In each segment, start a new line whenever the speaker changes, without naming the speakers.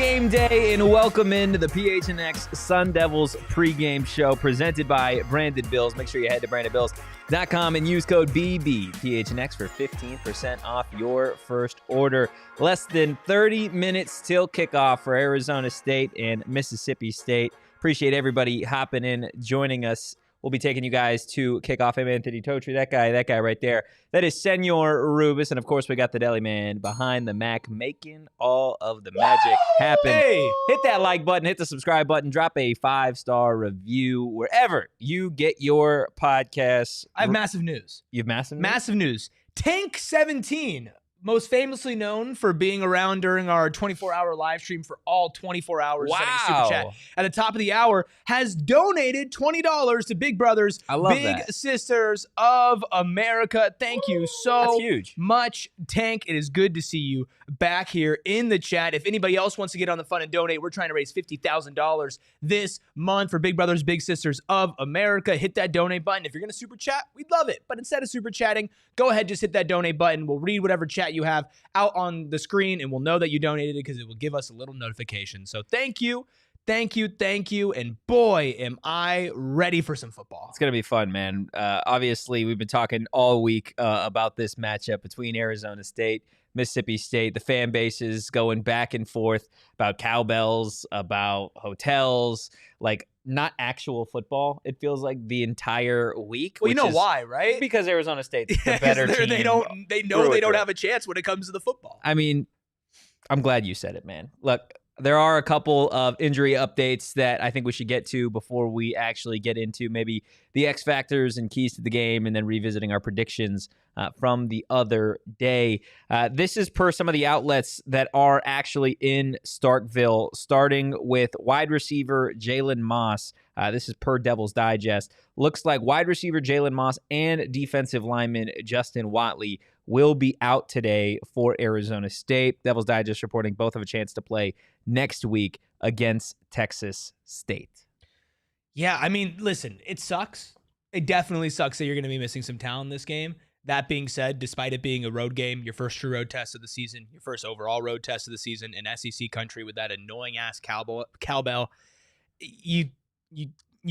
game day, and welcome into the PHNX Sun Devils pregame show presented by Branded Bills. Make sure you head to brandedbills.com and use code BBPHNX for 15% off your first order. Less than 30 minutes till kickoff for Arizona State and Mississippi State. Appreciate everybody hopping in, joining us. We'll be taking you guys to kickoff. I'm Anthony Totri, that guy right there. That is Senor Rubis. And, of course, we got the deli man behind the Mac making all of the magic happen.
Hey!
Hit that like button, hit the subscribe button, drop a 5-star review wherever you get your podcasts.
I have massive news.
You have massive news?
Massive news. Tank 17, most famously known for being around during our 24-hour live stream for all 24 hours.
Wow.
Sending a super chat at the top of the hour, has donated $20 to Big Brothers, Big Sisters of America. Thank you so much, Tank. It is good to see you back here in the chat. If anybody else wants to get on the fun and donate, we're trying to raise $50,000 this month for Big Brothers, Big Sisters of America. Hit that donate button. If you're going to super chat, we'd love it. But instead of super chatting, go ahead, just hit that donate button. We'll read whatever chat you have out on the screen, and we'll know that you donated it because it will give us a little notification. So thank you. Thank you, and boy, am I ready for some football.
It's going to be fun, man. Obviously, we've been talking all week about this matchup between Arizona State, Mississippi State. The fan bases going back and forth about cowbells, about hotels, like not actual football. It feels like the entire week.
Well, you know why, right?
Because Arizona State's the better team.
They know they don't have a chance when it comes to the football.
I mean, I'm glad you said it, man. Look, there are a couple of injury updates that I think we should get to before we actually get into maybe the X factors and keys to the game, and then revisiting our predictions from the other day. This is per some of the outlets that are actually in Starkville, starting with wide receiver Jalen Moss. This is per Devil's Digest. Looks like wide receiver Jalen Moss and defensive lineman Justin Watley will be out today for Arizona State. Devil's Digest reporting both have a chance to play next week against Texas State.
Yeah, I mean, listen, it sucks. It definitely sucks that you're going to be missing some talent in this game. That being said, despite it being a road game, your first true road test of the season, your first overall road test of the season in SEC country with that annoying-ass cowbell, you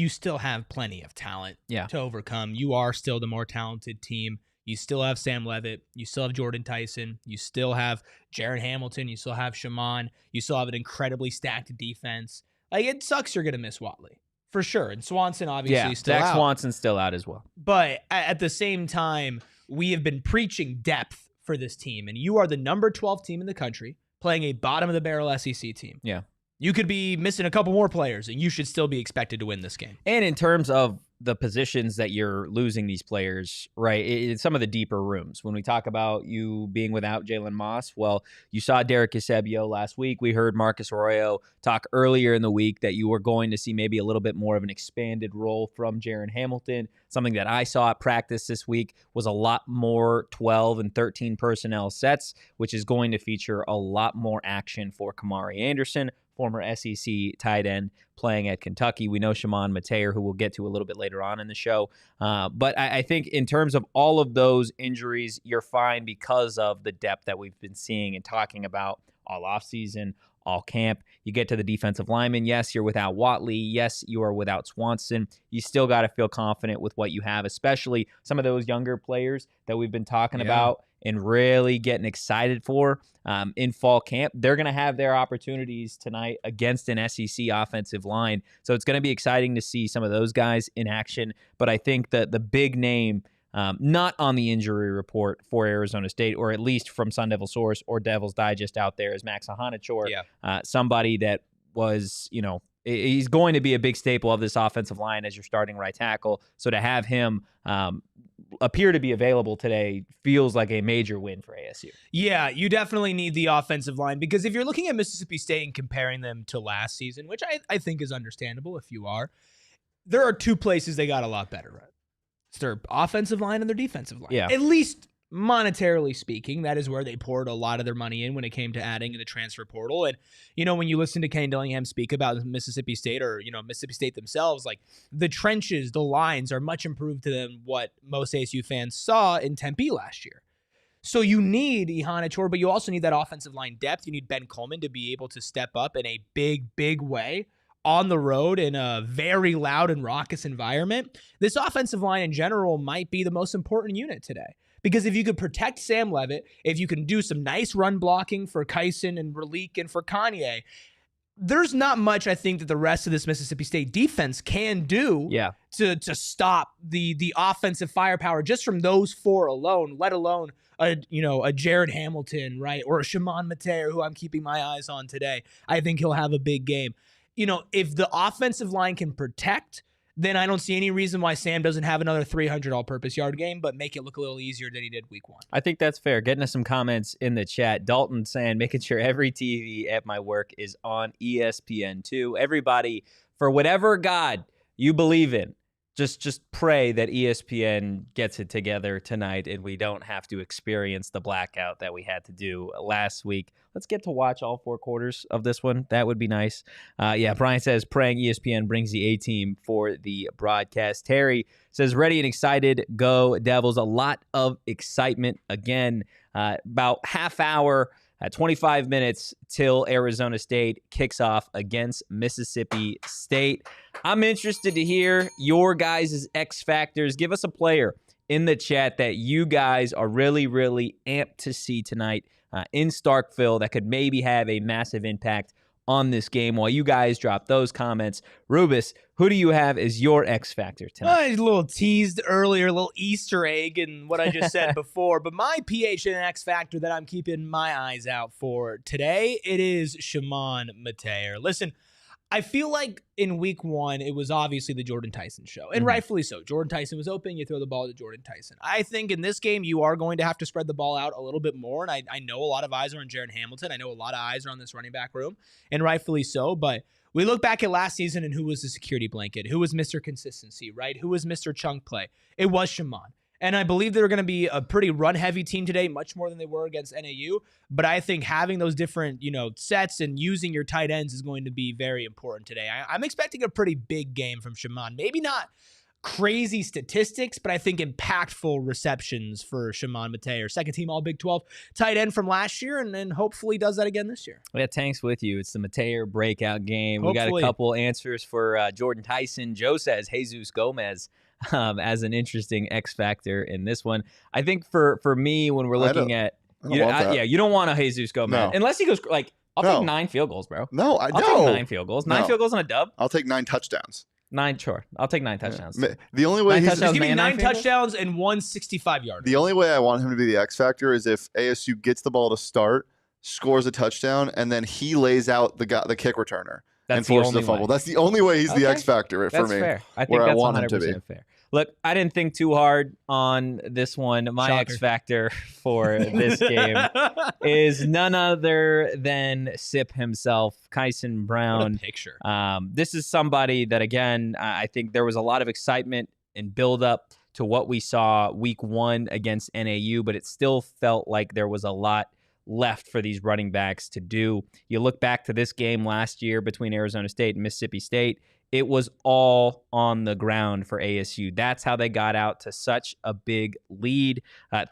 still have plenty of talent to overcome. You are still the more talented team. You still have Sam Leavitt. You still have Jordyn Tyson. You still have Jaron Hamilton. You still have Shaman. You still have an incredibly stacked defense. Like, it sucks you're going to miss Watley, for sure. And Swanson obviously still out.
Zach Swanson's still out as well.
But at the same time, we have been preaching depth for this team. And you are the number 12 team in the country playing a bottom-of-the-barrel SEC team.
Yeah.
You could be missing a couple more players, and you should still be expected to win this game.
And in terms of the positions that you're losing these players, right, it's some of the deeper rooms. When we talk about you being without Jalen Moss, well, you saw Derek Eusebio last week. We heard Marcus Arroyo talk earlier in the week that you were going to see maybe a little bit more of an expanded role from Jaron Hamilton. Something that I saw at practice this week was a lot more 12 and 13 personnel sets, which is going to feature a lot more action for Kamari Anderson, former SEC tight end playing at Kentucky. We know Shaman Mateer, who we'll get to a little bit later on in the show. But I think in terms of all of those injuries, you're fine because of the depth that we've been seeing and talking about all offseason, all camp. You get to the defensive lineman. Yes, you're without Watley. Yes, you are without Swanson. You still got to feel confident with what you have, especially some of those younger players that we've been talking about and really getting excited for in fall camp. They're going to have their opportunities tonight against an SEC offensive line. So it's going to be exciting to see some of those guys in action. But I think that the big name, not on the injury report for Arizona State, or at least from Sun Devil Source or Devil's Digest out there, is Max Ahanachor, somebody that was, he's going to be a big staple of this offensive line as your starting right tackle. So to have him appear to be available today feels like a major win for ASU.
Yeah, you definitely need the offensive line, because if you're looking at Mississippi State and comparing them to last season, which I think is understandable if you are, there are two places they got a lot better at. It's their offensive line and their defensive line.
Yeah.
At least monetarily speaking, that is where they poured a lot of their money in when it came to adding in the transfer portal. And, when you listen to Kenny Dillingham speak about Mississippi State, or, Mississippi State themselves, like, the trenches, the lines are much improved than what most ASU fans saw in Tempe last year. So you need Ihana Chor, but you also need that offensive line depth. You need Ben Coleman to be able to step up in a big way on the road in a very loud and raucous environment. This offensive line in general might be the most important unit today. Because if you could protect Sam Leavitt, if you can do some nice run blocking for Kyson and Raleek and for Kanye, there's not much I think that the rest of this Mississippi State defense can do to stop the offensive firepower just from those four alone, let alone a Jared Hamilton, right? Or a Shimon Mateer, who I'm keeping my eyes on today. I think he'll have a big game. If the offensive line can protect, then I don't see any reason why Sam doesn't have another 300 all-purpose yard game, but make it look a little easier than he did week 1.
I think that's fair. Getting us some comments in the chat. Dalton saying, making sure every TV at my work is on ESPN2. Everybody, for whatever God you believe in, just pray that ESPN gets it together tonight and we don't have to experience the blackout that we had to do last week. Let's get to watch all 4 quarters of this one. That would be nice. Brian says, praying ESPN brings the A-team for the broadcast. Terry says, ready and excited. Go Devils. A lot of excitement. Again, about half hour, 25 minutes till Arizona State kicks off against Mississippi State. I'm interested to hear your guys' X factors. Give us a player in the chat that you guys are really, really amped to see tonight in Starkville that could maybe have a massive impact on this game. While you guys drop those comments, Rubus, who do you have as your X factor tonight?
A little teased earlier, a little Easter egg in what I just said before, but my PHNX factor that I'm keeping my eyes out for today, it is Shimon Mateer. Listen, I feel like in week 1, it was obviously the Jordyn Tyson show, and rightfully so. Jordyn Tyson was open. You throw the ball to Jordyn Tyson. I think in this game, you are going to have to spread the ball out a little bit more, and I know a lot of eyes are on Jared Hamilton. I know a lot of eyes are on this running back room, and rightfully so, but we look back at last season and who was the security blanket? Who was Mr. Consistency, right? Who was Mr. Chunk Play? It was Shimon. And I believe they're going to be a pretty run-heavy team today, much more than they were against NAU. But I think having those different, sets and using your tight ends is going to be very important today. I'm expecting a pretty big game from Shimon. Maybe not crazy statistics, but I think impactful receptions for Shimon Mateer. Second team All-Big 12 tight end from last year, and then hopefully does that again this year.
Yeah, Tank's with you. It's the Mateer breakout game. Hopefully. We got a couple answers for Jordyn Tyson. Joe says Jesus Gomez as an interesting X factor in this one. I think for me, when we're looking at, you don't want a Jesus Gomez unless he goes I'll take 9 field goals, bro.
No, I'll
take 9 field goals. 9 field goals on a dub.
I'll take 9 touchdowns.
9, sure. I'll take 9 touchdowns.
The only way
he's giving me 9 touchdowns and 1 65-yarder.
The only way I want him to be the X factor is if ASU gets the ball to start, scores a touchdown, and then he lays out the kick returner and forces a fumble. That's the only way he's the X factor for me.
That's fair. I think that's 100% fair. Look, I didn't think too hard on this one. My X factor for this game is none other than Sip himself, Kyson Brown.
What a picture.
This is somebody that, again, I think there was a lot of excitement and build up to what we saw week 1 against NAU, but it still felt like there was a lot left for these running backs to do. You look back to this game last year between Arizona State and Mississippi State, it was all on the ground for ASU. That's how they got out to such a big lead.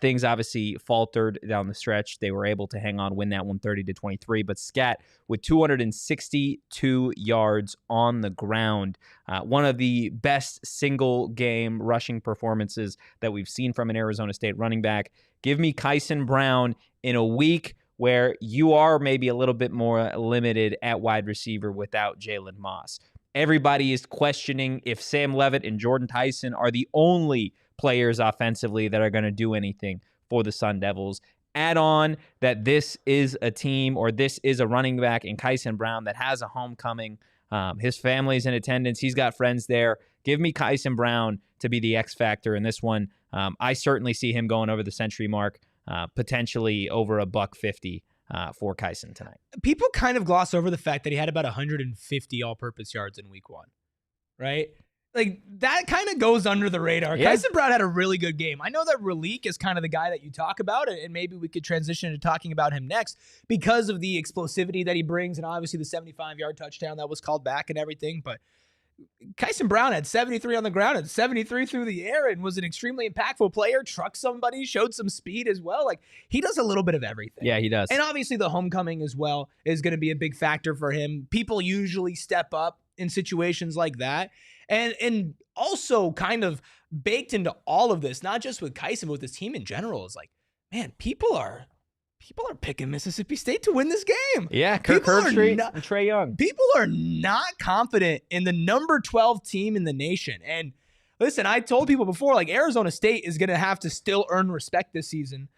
Things obviously faltered down the stretch. They were able to hang on, win that one 30-23. But Scat with 262 yards on the ground, one of the best single-game rushing performances that we've seen from an Arizona State running back. Give me Kyson Brown in a week where you are maybe a little bit more limited at wide receiver without Jalen Moss. Everybody is questioning if Sam Leavitt and Jordyn Tyson are the only players offensively that are going to do anything for the Sun Devils. Add on that this is a team or this is a running back in Kyson Brown that has a homecoming. His family's in attendance. He's got friends there. Give me Kyson Brown to be the X factor in this one. I certainly see him going over the century mark, potentially over $150. For Kyson tonight.
People kind of gloss over the fact that he had about 150 all-purpose yards in week 1, right? Like, that kind of goes under the radar. Yeah. Kyson Brown had a really good game. I know that Raleek is kind of the guy that you talk about, and maybe we could transition to talking about him next because of the explosivity that he brings and obviously the 75-yard touchdown that was called back and everything. But Kyson Brown had 73 on the ground and 73 through the air and was an extremely impactful player, trucked somebody, showed some speed as well. Like, he does a little bit of everything.
Yeah, he does.
And obviously the homecoming as well is going to be a big factor for him. People usually step up in situations like that. And also kind of baked into all of this, not just with Kyson, but with this team in general, is like, man, people are picking Mississippi State to win this game.
Yeah, Kirk Herbstreit and Trae Young.
People are not confident in the number 12 team in the nation. And listen, I told people before, like, Arizona State is going to have to still earn respect this season.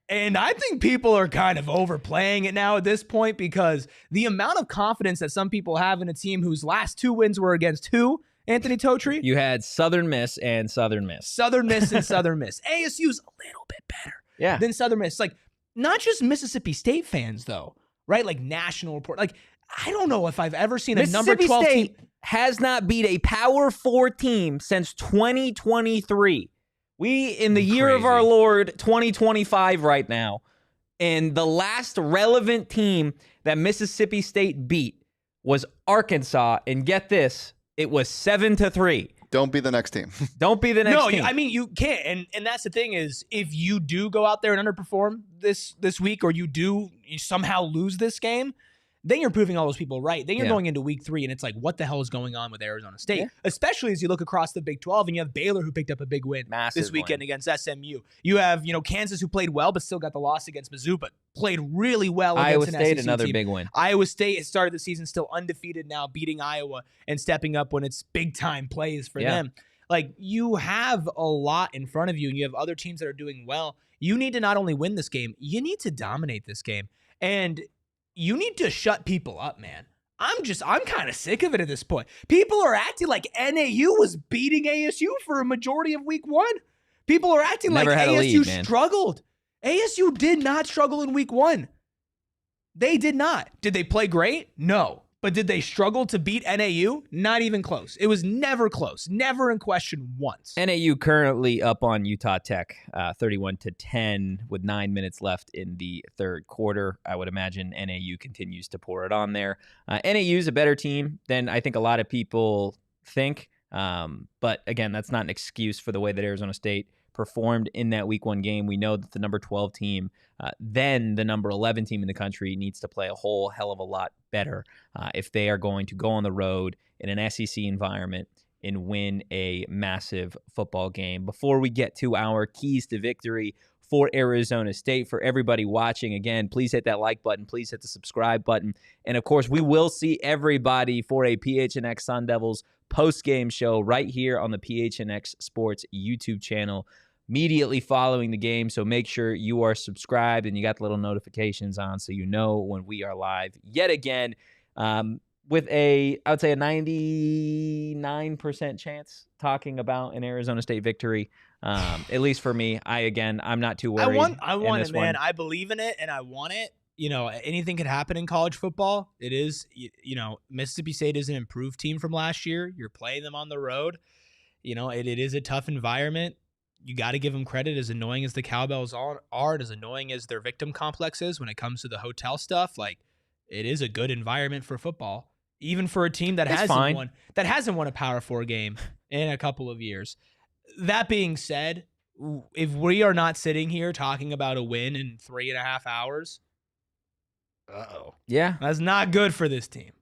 And I think people are kind of overplaying it now at this point, because the amount of confidence that some people have in a team whose last 2 wins were against who? Anthony Totri?
You had Southern Miss and Southern Miss.
Southern Miss and Southern Miss. ASU's a little bit better than Southern Miss. Like, not just Mississippi State fans, though, right? Like, national report. Like, I don't know if I've ever seen a number 12
State
team.
has not beat a Power 4 team since 2023. We, in the year of our Lord, 2025 right now, and the last relevant team that Mississippi State beat was Arkansas, and get this, it was 7-3.
Don't be the next team.
Don't be the next team.
No, I mean, you can't. And that's the thing is, if you do go out there and underperform this week, or you somehow lose this game, then you're proving all those people right. Then you're going into week 3, and it's like, what the hell is going on with Arizona State? Yeah. Especially as you look across the Big 12, and you have Baylor, who picked up a big win this weekend against SMU. You have, Kansas, who played well, but still got the loss against Mizzou, but played really well against an SEC
State, another
team.
big win.
Iowa State has started the season still undefeated now, beating Iowa and stepping up when it's big-time plays for them. Like, you have a lot in front of you, and you have other teams that are doing well. You need to not only win this game, you need to dominate this game. And you need to shut people up, man. I'm kind of sick of it at this point. People are acting like NAU was beating ASU for a majority of week 1. People are acting like ASU struggled. ASU did not struggle in week 1. They did not. Did they play great? No. But did they struggle to beat NAU? Not even close. It was never close. Never in question once.
NAU currently up on Utah Tech, 31-10 with 9 minutes left in the third quarter. I would imagine NAU continues to pour it on there. NAU is a better team than I think a lot of people think. But again, that's not an excuse for the way that Arizona State performed in that week 1 game. We know that the number 12 team, then the number 11 team in the country, needs to play a whole hell of a lot better if they are going to go on the road in an SEC environment and win a massive football game. Before we get to our keys to victory for Arizona State, for everybody watching, again, please hit that like button. Please hit the subscribe button. And, of course, we will see everybody for a PHNX Sun Devils post-game show right here on the PHNX Sports YouTube channel immediately following the game. So make sure you are subscribed and you got the little notifications on so you know when we are live yet again, with I would say a 99% chance talking about an Arizona State victory. At least for me, I'm not too worried.
I want it, man. I believe in it and I want it. Anything could happen in college football. It is, Mississippi State is an improved team from last year. You're playing them on the road. It is a tough environment. You got to give them credit. As annoying as the Cowbells are, as annoying as their victim complex is when it comes to the hotel stuff, like, it is a good environment for football, even for a team that hasn't won a Power 4 game in a couple of years. That being said, if we are not sitting here talking about a win in 3.5 hours,
yeah,
that's not good for this team.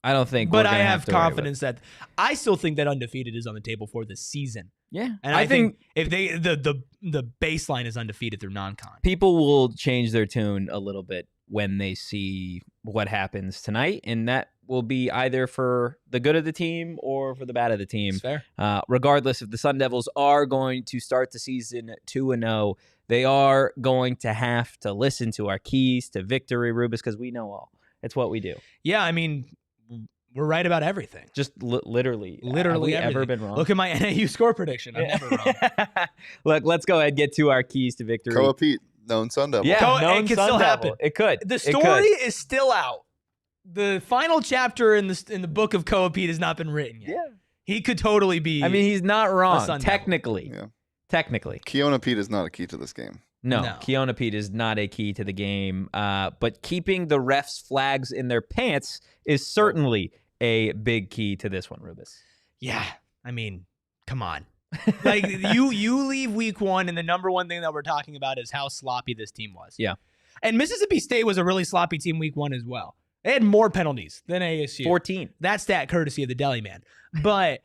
I don't think,
but I have confidence that I still think that undefeated is on the table for this season.
Yeah,
and I think if the baseline is undefeated through non-con,
people will change their tune a little bit when they see what happens tonight, and that will be either for the good of the team or for the bad of the team.
That's fair.
Regardless, if the Sun Devils are going to start the season 2-0, they are going to have to listen to our keys to victory, Rubus, because we know all. It's what we do.
Yeah, I mean, we're right about everything.
Just literally.
Have we
ever been wrong?
Look at my NAU score prediction. I'm never wrong.
Look, let's go ahead and get to our keys to victory.
Koa Pete, known Sun Devil.
Yeah, it could still happen.
It could.
The story is still out. The final chapter in the book of Koa Pete has not been written yet.
Yeah.
He could totally be.
I mean, he's not wrong. Technically.
Yeah.
Technically.
Keona Pete is not a key to this game.
No, Keona Pete is not a key to the game. But keeping the refs' flags in their pants is certainly a big key to this one, Rubus.
Yeah, I mean, come on. Like you leave week 1, and the number one thing that we're talking about is how sloppy this team was.
Yeah.
And Mississippi State was a really sloppy team week 1 as well. They had more penalties than ASU.
14.
That's that courtesy of the Deli Man. But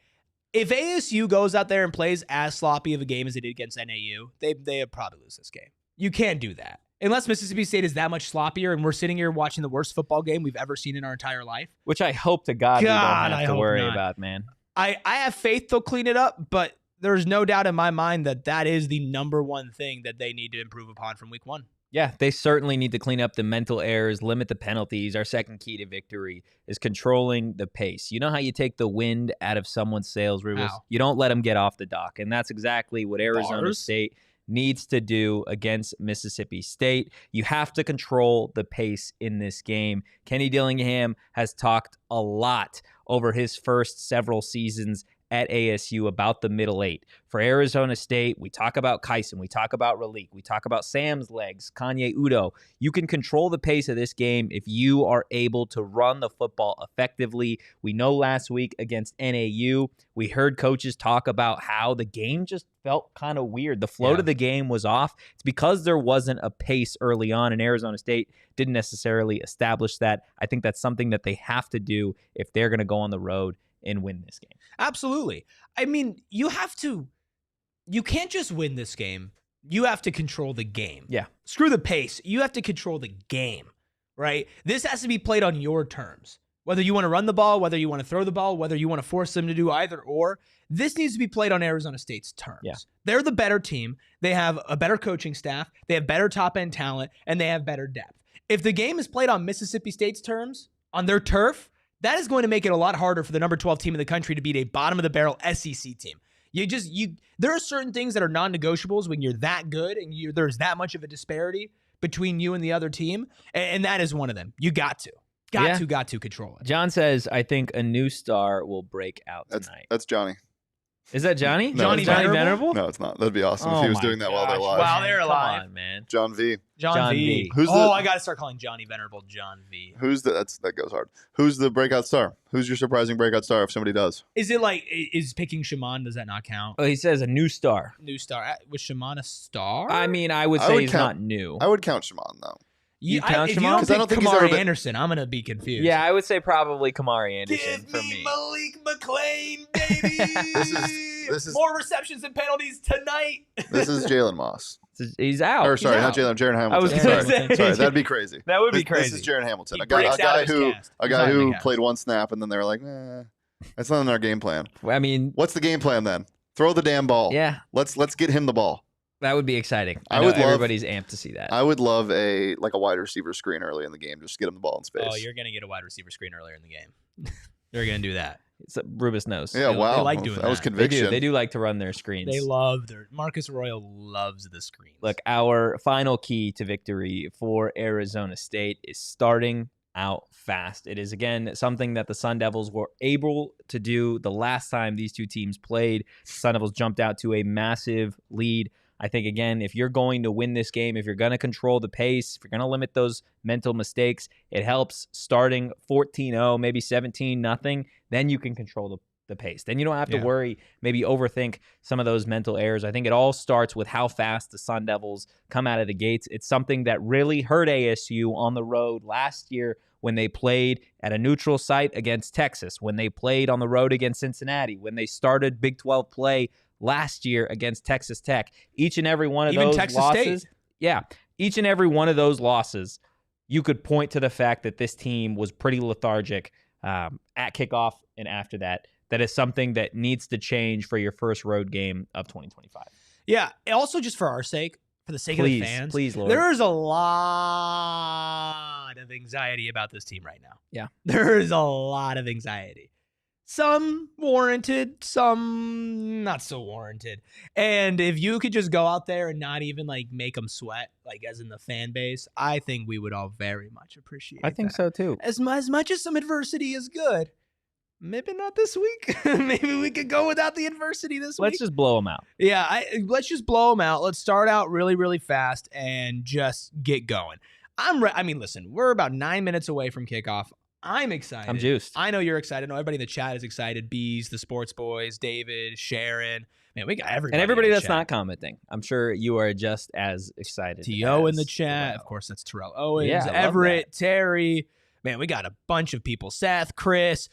if ASU goes out there and plays as sloppy of a game as they did against NAU, they probably lose this game. You can't do that. Unless Mississippi State is that much sloppier and we're sitting here watching the worst football game we've ever seen in our entire life.
Which I hope to God we don't have to worry about, man.
I have faith they'll clean it up, but there's no doubt in my mind that is the number one thing that they need to improve upon from week 1.
Yeah, they certainly need to clean up the mental errors, limit the penalties. Our second key to victory is controlling the pace. You know how you take the wind out of someone's sails, Rubens? You don't let them get off the dock, and that's exactly what Arizona State needs to do against Mississippi State. You have to control the pace in this game. Kenny Dillingham has talked a lot over his first several seasons at ASU about the middle 8. For Arizona State, we talk about Kyson, we talk about Ralik, we talk about Sam's legs, Kanye Udo. You can control the pace of this game if you are able to run the football effectively. We know last week against NAU, we heard coaches talk about how the game just felt kind of weird. The flow to the game was off. It's because there wasn't a pace early on, and Arizona State didn't necessarily establish that. I think that's something that they have to do if they're going to go on the road and win this game.
Absolutely. I mean, you can't just win this game. You have to control the game.
Yeah.
Screw the pace. You have to control the game, right? This has to be played on your terms. Whether you want to run the ball, whether you want to throw the ball, whether you want to force them to do either or, this needs to be played on Arizona State's terms.
Yeah.
They're the better team. They have a better coaching staff. They have better top-end talent, and they have better depth. If the game is played on Mississippi State's terms, on their turf, that is going to make it a lot harder for the number 12 team in the country to beat a bottom-of-the-barrel SEC team. There are certain things that are non-negotiables when you're that good and there's that much of a disparity between you and the other team, and that is one of them. You got to control it.
John says, I think a new star will break out tonight.
That's Johnny.
Is that Johnny?
No,
Johnny Venerable?
No, it's not. That'd be awesome if he was doing that while they're live.
While they're alive.
Come on, man.
John V.
John V. I got to start calling Johnny Venerable John V.
That goes hard. Who's the breakout star? Who's your surprising breakout star if somebody does?
Is it like, is picking Shaman, does that not count?
Oh, he says a new star.
New star. Was Shaman a star?
I mean, I would say he's not new.
I would count Shaman, though.
You count Shaman? Because I don't think Kamari Anderson, I'm going to be confused.
Yeah, I would say probably Kamari Anderson
Give
for
me
me.
Malik McClain, baby.
This is
more receptions and penalties tonight.
This is Jalen Moss.
He's out.
Or sorry, not Jalen. Jaron Hamilton.
I was
sorry, that'd be crazy.
That would be crazy.
This is Jaron Hamilton, a guy who played one snap, and then they were like, "Nah, that's not in our game plan."
I mean,
what's the game plan then? Throw the damn ball.
Yeah,
let's get him the ball.
That would be exciting. Everybody's amped to see that.
I would love a wide receiver screen early in the game, just to get him the ball in space.
Oh, you're gonna get a wide receiver screen earlier in the game. You're gonna do that.
Rubus knows.
Yeah, wow.
They like doing that.
Was conviction.
They do like to run their screens.
They love Marcus Royal loves the screens.
Look, our final key to victory for Arizona State is starting out fast. It is, again, something that the Sun Devils were able to do the last time these two teams played. The Sun Devils jumped out to a massive lead. I think, again, if you're going to win this game, if you're going to control the pace, if you're going to limit those mental mistakes, it helps starting 14-0, maybe 17-0. Then you can control the pace. Then you don't have to worry, maybe overthink some of those mental errors. I think it all starts with how fast the Sun Devils come out of the gates. It's something that really hurt ASU on the road last year when they played at a neutral site against Texas, when they played on the road against Cincinnati, when they started Big 12 play last year against Texas Tech. Each and every one of those
Texas
losses.
State.
Yeah. Each and every one of those losses, you could point to the fact that this team was pretty lethargic at kickoff and after that. That is something that needs to change for your first road game of 2025.
Yeah. Also, just for our sake, for the sake of the fans,
please, Lord.
There is a lot of anxiety about this team right now.
Yeah.
There is a lot of anxiety. Some warranted, some not so warranted. And if you could just go out there and not even make them sweat, as in the fan base, I think we would all very much appreciate it.
I think so too.
As much as some adversity is good, maybe not this week. Maybe we could go without the adversity this week.
Let's just blow them out.
Yeah, let's just blow them out. Let's start out really, really fast and just get going. I mean, listen, we're about 9 minutes away from kickoff. I'm excited.
I'm juiced.
I know you're excited. I know everybody in the chat is excited. Bees, the Sports Boys, David, Sharon. Man, we got everybody.
And everybody that's
chat.
not commenting. I'm sure you are just as excited.
T.O. in the chat. Terrell. Of course, that's Terrell Owens.
Yeah,
Everett, Terry. Man, we got a bunch of people. Seth, Chris.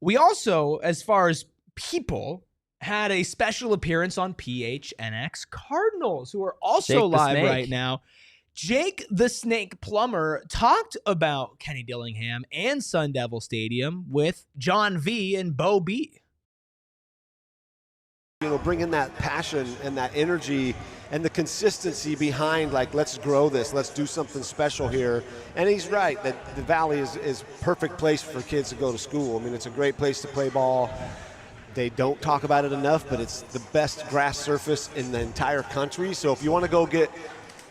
We also, as far as people, had a special appearance on PHNX Cardinals, who are also live right now. Jake the Snake Plumber talked about Kenny Dillingham and Sun Devil Stadium with John V and Bo B.
Bring in that passion and that energy and the consistency behind, like, let's grow this, let's do something special here. And he's right that the Valley is perfect place for kids to go to school. I mean, it's a great place to play ball. They don't talk about it enough, but it's the best grass surface in the entire country. So if you want to go get,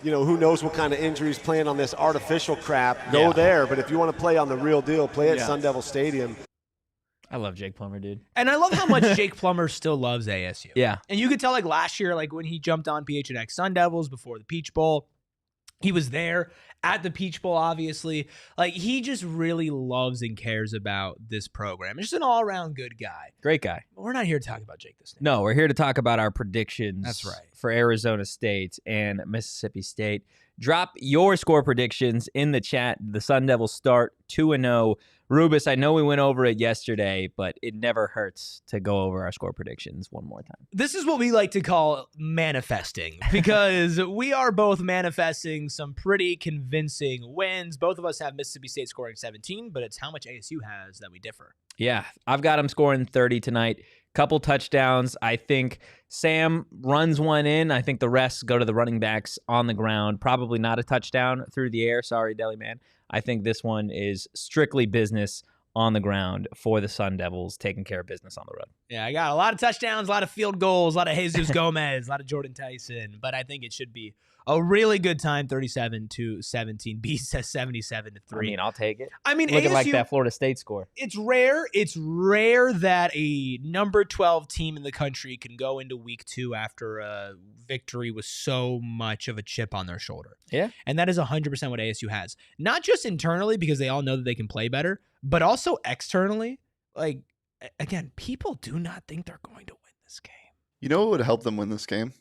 who knows what kind of injuries playing on this artificial crap, go there. But if you want to play on the real deal, play at Sun Devil Stadium.
I love Jake Plummer, dude.
And I love how much Jake Plummer still loves ASU.
Yeah.
And you could tell, like, last year, like, when he jumped on PHNX Sun Devils before the Peach Bowl, he was there at the Peach Bowl, obviously. Like, he just really loves and cares about this program. He's just an all-around good guy.
Great guy.
But we're not here to talk about Jake this night.
No, we're here to talk about our predictions.
That's right.
For Arizona State and Mississippi State. Drop your score predictions in the chat. The Sun Devils start 2-0. Rubus, I know we went over it yesterday, but it never hurts to go over our score predictions one more time.
This is what we like to call manifesting, because we are both manifesting some pretty convincing wins. Both of us have Mississippi State scoring 17, but it's how much ASU has that we differ.
Yeah, I've got them scoring 30 tonight. Couple touchdowns. I think Sam runs one in. I think the rest go to the running backs on the ground. Probably not a touchdown through the air. Sorry, Deli Man. I think this one is strictly business on the ground for the Sun Devils, taking care of business on the road.
Yeah, I got a lot of touchdowns, a lot of field goals, a lot of Jesus Gomez, a lot of Jordyn Tyson, but I think it should be a really good time, 37-17. B says 77-3.
I mean, I'll take it.
I mean,
looking
ASU,
like that Florida State score.
It's rare. It's rare that a number 12 team in the country can go into week 2 after a victory with so much of a chip on their shoulder.
Yeah.
And that is 100% what ASU has. Not just internally because they all know that they can play better, but also externally. Like, again, people do not think they're going to win this game.
You know what would help them win this game?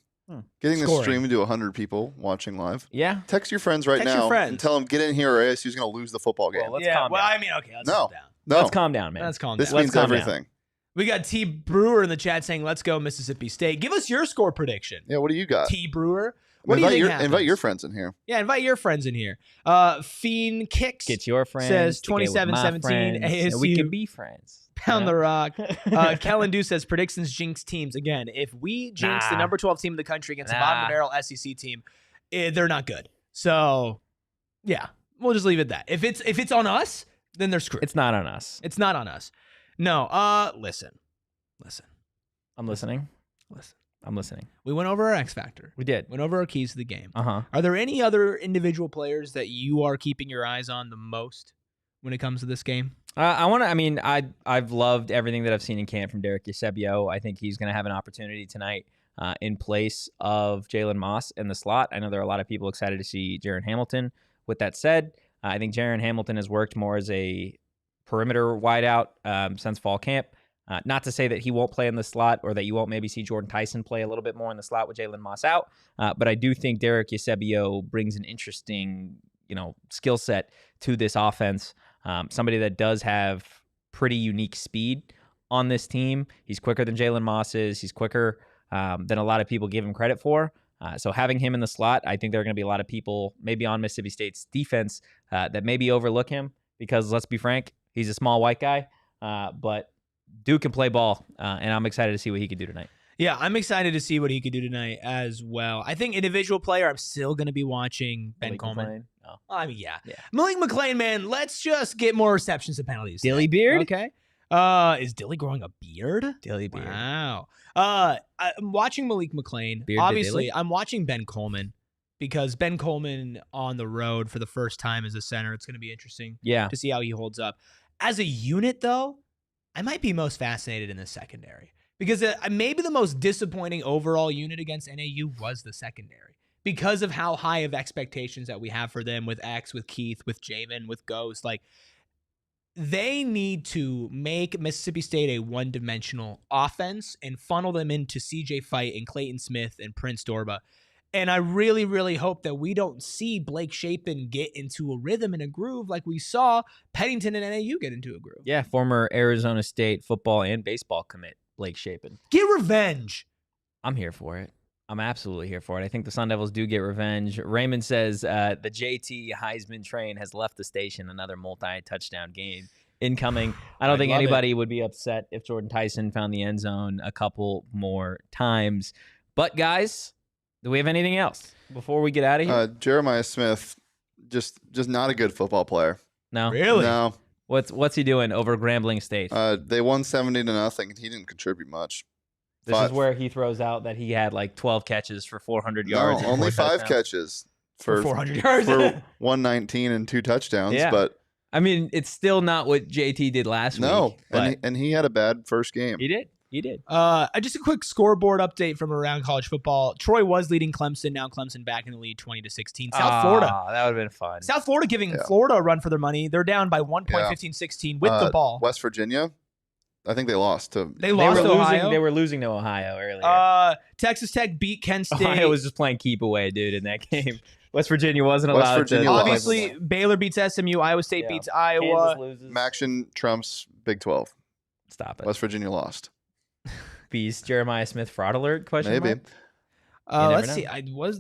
Getting the stream to 100 people watching live.
Yeah.
Text your friends right now and tell them, get in here or ASU's going to lose the football game.
Well, let's calm down.
I mean, okay, let's calm down.
No.
Let's calm down, man.
Let's calm down.
This means everything.
We got T. Brewer in the chat saying, let's go Mississippi State. Give us your score prediction.
Yeah, what do you got?
T. Brewer. What do you think happens?
Invite your friends in here.
Yeah, invite your friends in here. Fiend Kicks
Get your friends.
says 27-17 ASU.
We can be friends.
Pound the rock. Kellen Dew says predictions jinx teams. Again, if we jinx the number 12 team in the country against the bottom of the barrel SEC team, they're not good. So, yeah, we'll just leave it at that. If it's on us, then they're screwed.
It's not on us.
It's not on us. No, listen.
I'm listening.
Listen.
I'm listening.
We went over our X Factor.
We did.
Went over our keys to the game.
Uh-huh.
Are there any other individual players that you are keeping your eyes on the most when it comes to this game?
I've loved everything that I've seen in camp from Derek Eusebio. I think he's going to have an opportunity tonight in place of Jalen Moss in the slot. I know there are a lot of people excited to see Jaron Hamilton. With that said, I think Jaron Hamilton has worked more as a perimeter wideout since fall camp. Not to say that he won't play in the slot or that you won't maybe see Jordyn Tyson play a little bit more in the slot with Jalen Moss out. But I do think Derek Eusebio brings an interesting, skill set to this offense. Somebody that does have pretty unique speed on this team. He's quicker than Jalen Moss is. He's quicker than a lot of people give him credit for. So having him in the slot, I think there are going to be a lot of people maybe on Mississippi State's defense that maybe overlook him because, let's be frank, he's a small white guy. But Duke can play ball, and I'm excited to see what he can do tonight.
Yeah, I'm excited to see what he could do tonight as well. I think individual player, I'm still going to be watching Ben Coleman.
Oh.
I mean, yeah. Malik McClain, man, let's just get more receptions and penalties.
Dilly beard?
Okay. Is Dilly growing a beard?
Dilly beard.
Wow. I'm watching Malik McClain.
Beard
Obviously, I'm watching Ben Coleman because Ben Coleman on the road for the first time as a center. It's going to be interesting to see how he holds up. As a unit, though, I might be most fascinated in the secondary because maybe the most disappointing overall unit against NAU was the secondary because of how high of expectations that we have for them with X, with Keith, with Javen, with Ghost. Like, they need to make Mississippi State a one-dimensional offense and funnel them into CJ Fight and Clayton Smith and Prince Dorba. And I really, really hope that we don't see Blake Shapen get into a rhythm and a groove like we saw Pennington and NAU get into a groove.
Yeah, former Arizona State football and baseball commit, Blake Shapen.
Get revenge.
I'm here for it. I'm absolutely here for it. I think the Sun Devils do get revenge. Raymond says the JT Heisman train has left the station. Another multi-touchdown game incoming. I don't think anybody would be upset if Jordyn Tyson found the end zone a couple more times. But, guys, do we have anything else before we get out of here?
Jeremiah Smith, just not a good football player.
No?
Really?
No.
What's he doing over Grambling State?
They won 70-0. He didn't contribute much.
This is where he throws out that he had like 12 catches for 400 yards.
No, only 5 catches for
400 yards.
For 119 and 2 touchdowns.
Yeah.
But
I mean, it's still not what JT did last week.
No, and he had a bad first game.
He did.
Just a quick scoreboard update from around college football. Troy was leading Clemson. Now Clemson back in the lead 20-16. South Florida.
That would have been fun.
South Florida giving Florida a run for their money. They're down by 1.15-16 with the ball.
West Virginia, I think they lost to.
They lost to Ohio.
They were losing to Ohio earlier.
Texas Tech beat Kent State.
Ohio was just playing keep away, dude, in that game. West Virginia wasn't allowed to.
Obviously, Baylor beats SMU. Iowa State beats Iowa.
Maction trumps Big 12.
Stop it.
West Virginia lost.
Bees Jeremiah Smith fraud alert? Question
Maybe.
mark?
Let's see.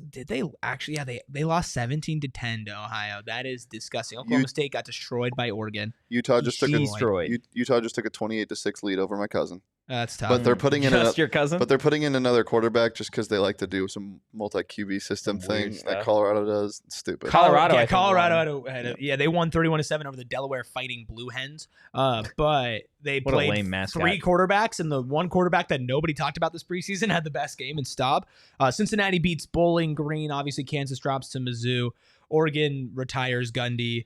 Did they actually? Yeah, they lost 17-10 to Ohio. That is disgusting. Oklahoma State got destroyed by Oregon.
Utah just took
destroyed.
Utah just took a 28-6 lead over my cousin.
That's tough.
But they're putting in
your cousin.
But they're putting in another quarterback just because they like to do some multi QB system thing that Colorado does. It's stupid.
Colorado they won 31-7 over the Delaware Fighting Blue Hens. But they played 3 quarterbacks, and the one quarterback that nobody talked about this preseason had the best game in Staub. Cincinnati beats Bowling Green. Obviously, Kansas drops to Mizzou. Oregon retires Gundy.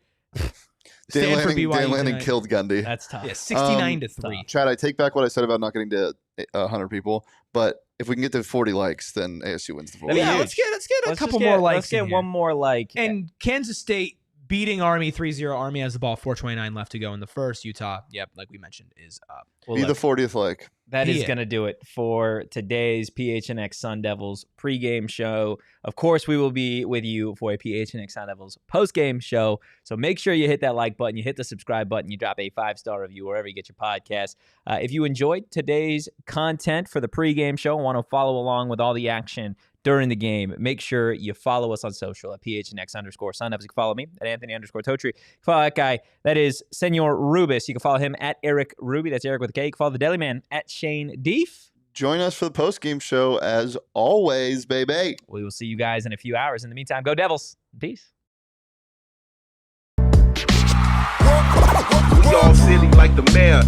Dan Lanning killed Gundy.
That's tough.
Yeah, 69-3.
Chad, I take back what I said about not getting to 100 people, but if we can get to 40 likes, then ASU wins the 40.
Yeah, let's get a couple more likes.
Let's get one more like.
And Kansas State beating Army 3-0. Army has the ball, 4:29 left to go in the first. Utah, like we mentioned, is up.
Be the 40th like.
That is going to do it for today's PHNX Sun Devils pregame show. Of course, we will be with you for a PHNX Sun Devils postgame show. So make sure you hit that like button, you hit the subscribe button, you drop a 5-star review wherever you get your podcast. If you enjoyed today's content for the pregame show and want to follow along with all the action during the game, make sure you follow us on social at PHNX_Sun Devils. You can follow me at Anthony_Totri. You can follow that guy. That is Senor Rubis. You can follow him at Erik Ruby. That's Erik with a K. You can follow the Deli Man at Shane Dief.
Join us for the post-game show as always, baby.
We will see you guys in a few hours. In the meantime, go Devils. Peace.
We all silly like the mayor.